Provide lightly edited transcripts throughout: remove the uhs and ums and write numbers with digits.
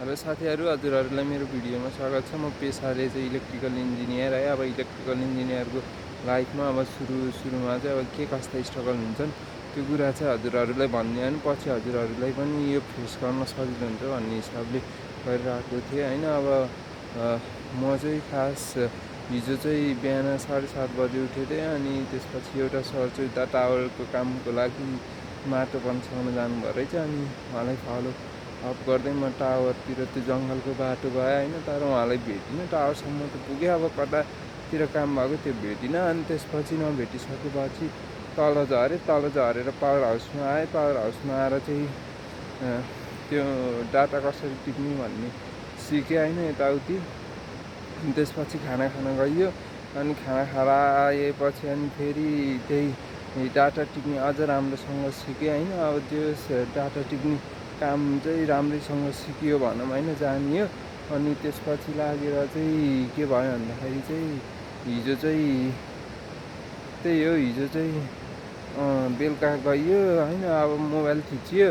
Hello साथीहरू, हजुरहरूलाई मेरो भिडियोमा स्वागत छ। म पेसाले चाहिँ इलेक्ट्रिकल इन्जिनियर है। अब इलेक्ट्रिकल इन्जिनियरको लाइफमा अब सुरुमा चाहिँ अब के कस्ता स्ट्रगल हुन्छन् त्यो कुरा चाहिँ हजुरहरूलाई भनिदिएँ अनि पछि हजुरहरूलाई पनि यो फेस गर्न सजिलो हुन्छ भन्ने हिसाबले गरिरहेको थिएँ होइन। अब म चाहिँ खास हिजो चाहिँ बिहान 7:30 बजे उठेको थिएँ अनि त्यसपछि एउटा सर चाहिँ उता टावरको कामको लागि माटो पन्साउन जानुभयो रहेछ। अनि उहाँलाई फलो अफ गर्दै म टावरतिर त्यो जङ्गलको बाटो गएँ होइन। तर उहाँलाई भेटिनँ, टावरसम्म त पुगेँ, अब कतातिर काम भएको त्यो भेटिनँ। अनि त्यसपछि नभेटिसकेपछि तल झरेर पावर हाउसमा आएँ। पावर हाउसमा आएर चाहिँ त्यो डाटा कसरी टिप्ने भन्ने सिकेँ होइन, यताउति। त्यसपछि खाना खान गइयो अनि खाना खाएर आएपछि अनि फेरि त्यही डाटा टिप्ने अझ राम्रोसँग सिकेँ होइन। अब त्यो डाटा टिप्ने काम चाहिँ राम्रैसँग सिकियो भनौँ होइन, जानियो। अनि त्यसपछि लागेर चाहिँ के भयो भन्दाखेरि चाहिँ हिजो चाहिँ बेलुका गइयो होइन। अब मोबाइल थिचियो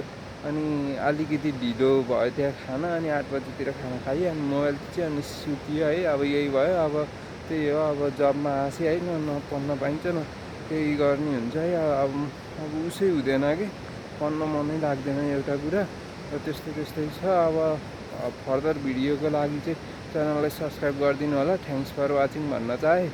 अनि अलिकति ढिलो भयो त्यहाँ खाना, अनि 8 बजीतिर खाना खायो अनि मोबाइल थिच्यो अनि सुतियो है। अब यही भयो। अब त्यही हो, अब जबमा आसे होइन, न पढ्न पाइन्छ न केही गर्ने हुन्छ है। अब उसै हुँदैन कि पढ्न मनै लाग्दैन एउटा कुरा, र त्यस्तै छ। अब फर्दर भिडियोको लागि चाहिँ च्यानललाई सब्सक्राइब गरिदिनु होला। थ्याङ्क्स फर वाचिङ भन्न चाहे।